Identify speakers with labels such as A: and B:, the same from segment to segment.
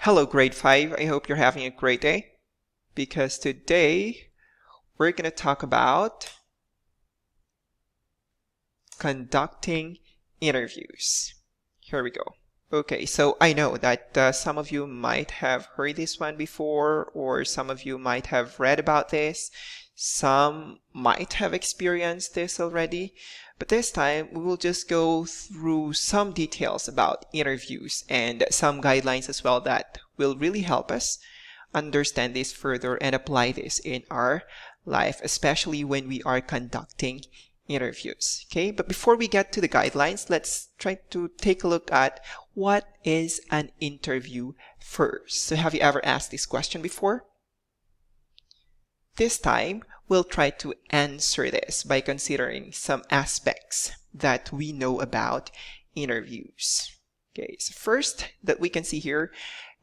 A: Hello, grade 5. I hope you're having a great day because today we're going to talk about conducting interviews. Here we go. Okay, so I know that some of you might have heard this one before, or some of you might have read about this. Some might have experienced this already, but this time we will just go through some details about interviews and some guidelines as well that will really help us understand this further and apply this in our life, especially when we are conducting interviews. Okay, but before we get to the guidelines, let's try to take a look at what is an interview first. So have you ever asked this question before? This time, we'll try to answer this by considering some aspects that we know about interviews. Okay, so first that we can see here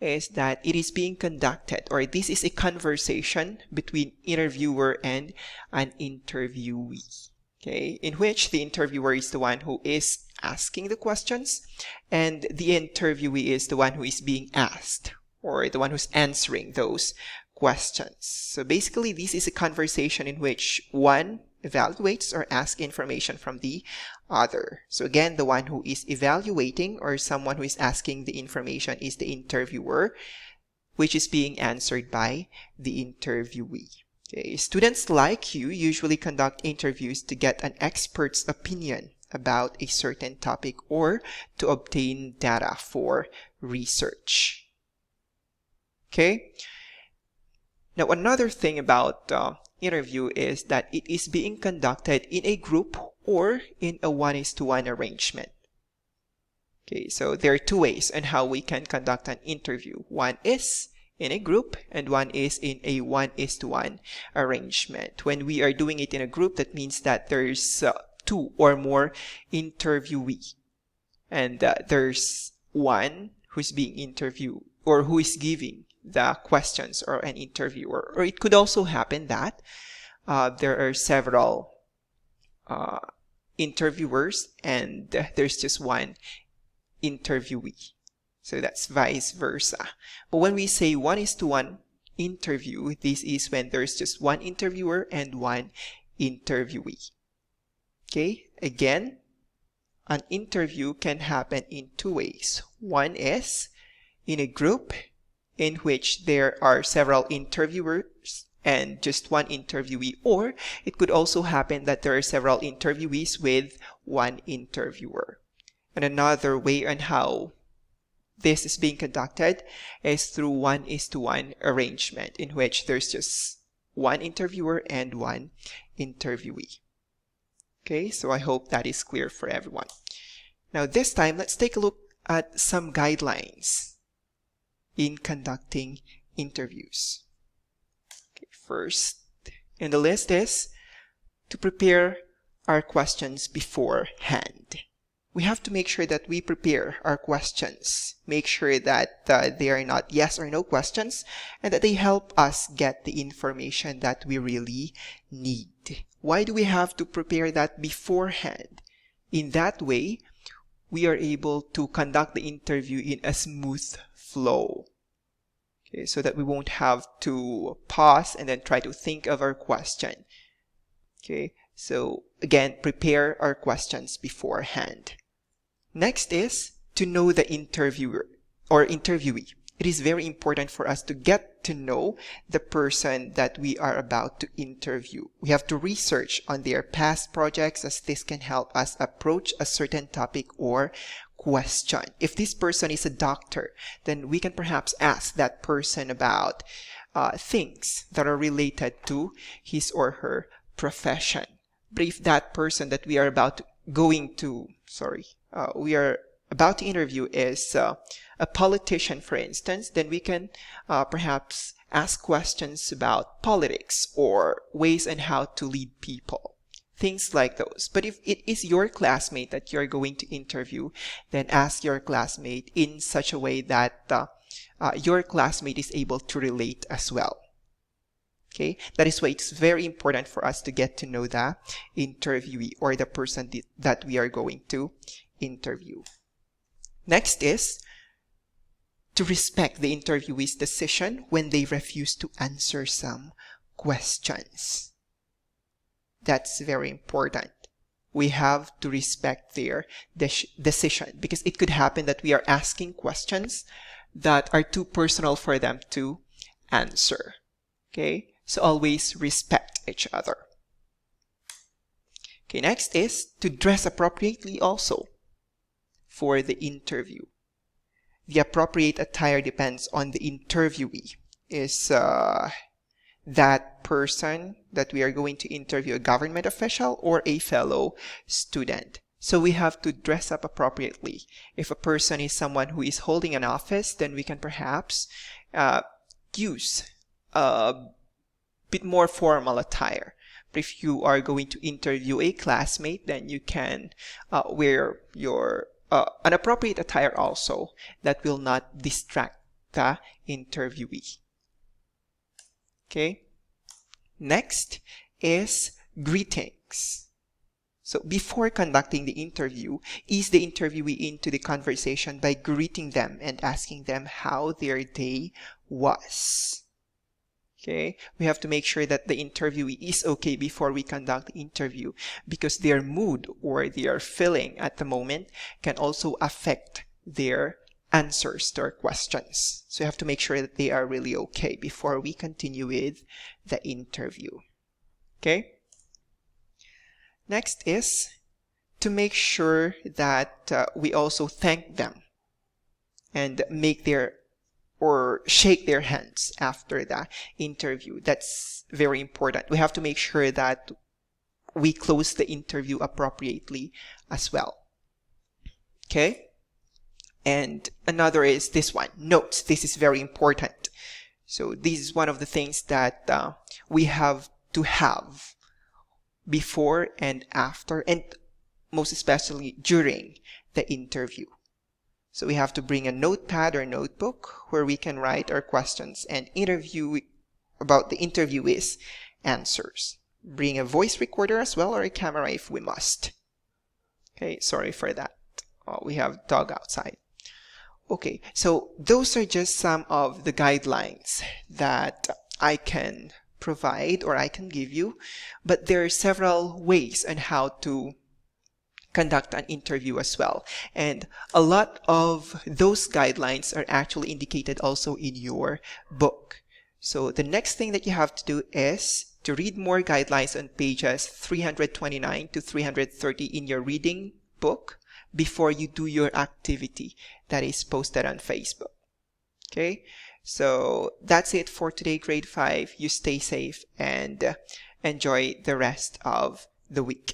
A: is that it is being conducted, or this is a conversation between interviewer and an interviewee. Okay, in which the interviewer is the one who is asking the questions and the interviewee is the one who is being asked, or the one who's answering those questions. So basically, this is a conversation in which one evaluates or asks information from the other. So again, the one who is evaluating or someone who is asking the information is the interviewer, which is being answered by the interviewee. Okay. Students like you usually conduct interviews to get an expert's opinion about a certain topic or to obtain data for research. Okay. Now, another thing about interview is that it is being conducted in a group or in a 1:1 arrangement. Okay, so there are two ways on how we can conduct an interview. One is in a group and one is in a 1:1 arrangement. When we are doing it in a group, that means that there's two or more interviewee, and there's one who's being interviewed or who is giving the questions, or an interviewer. Or it could also happen that there are several interviewers and there's just one interviewee. So that's vice versa. But when we say 1:1 interview, this is when there's just one interviewer and one interviewee. Okay, again, an interview can happen in two ways. One is in a group in which there are several interviewers and just one interviewee, or it could also happen that there are several interviewees with one interviewer. And another way on how this is being conducted is through 1:1 arrangement, in which there's just one interviewer and one interviewee. Okay, so I hope that is clear for everyone. Now this time, let's take a look at some guidelines in conducting interviews. Okay, first in the list is to prepare our questions beforehand. We have to make sure that we prepare our questions. Make sure that they are not yes or no questions and that they help us get the information that we really need. Why do we have to prepare that beforehand? In that way, we are able to conduct the interview in a smooth flow. Okay, so that we won't have to pause and then try to think of our question. Okay, so again, prepare our questions beforehand. Next is to know the interviewer or interviewee. It is very important for us to get to know the person that we are about to interview. We have to research on their past projects, as this can help us approach a certain topic or question. If this person is a doctor, then we can perhaps ask that person about things that are related to his or her profession. But if that person that we are about to interview is a politician, for instance, then we can perhaps ask questions about politics or ways on how to lead people. Things like those. But if it is your classmate that you're going to interview, then ask your classmate in such a way that your classmate is able to relate as well. Okay, that is why it's very important for us to get to know the interviewee or the person that we are going to interview. Next is to respect the interviewee's decision when they refuse to answer some questions. That's very important. We have to respect their decision, because it could happen that we are asking questions that are too personal for them to answer. Okay, so always respect each other. Okay, next is to dress appropriately also for the interview. The appropriate attire depends on the interviewee. Is that person that we are going to interview a government official or a fellow student? So we have to dress up appropriately. If a person is someone who is holding an office, then we can perhaps use a bit more formal attire. But if you are going to interview a classmate, then you can wear your an appropriate attire also that will not distract the interviewee. Okay. Next is greetings. So before conducting the interview, ease the interviewee into the conversation by greeting them and asking them how their day was. Okay, we have to make sure that the interviewee is okay before we conduct the interview, because their mood or their feeling at the moment can also affect their answers to our questions. So you have to make sure that they are really okay before we continue with the interview. Okay? Next is to make sure that we also thank them and shake their hands after the interview. That's very important. We have to make sure that we close the interview appropriately as well. Okay? And another is this one, notes. This is very important. So this is one of the things that we have to have before and after, and most especially during the interview. So we have to bring a notepad or notebook where we can write our questions and interview about the interviewee's answers. Bring a voice recorder as well, or a camera if we must. Okay, sorry for that. We have dog outside. Okay, so those are just some of the guidelines that I can provide or I can give you, but there are several ways on how to conduct an interview as well. And a lot of those guidelines are actually indicated also in your book. So the next thing that you have to do is to read more guidelines on pages 329 to 330 in your reading book before you do your activity that is posted on Facebook. Okay, so that's it for today, grade 5. You stay safe and enjoy the rest of the week.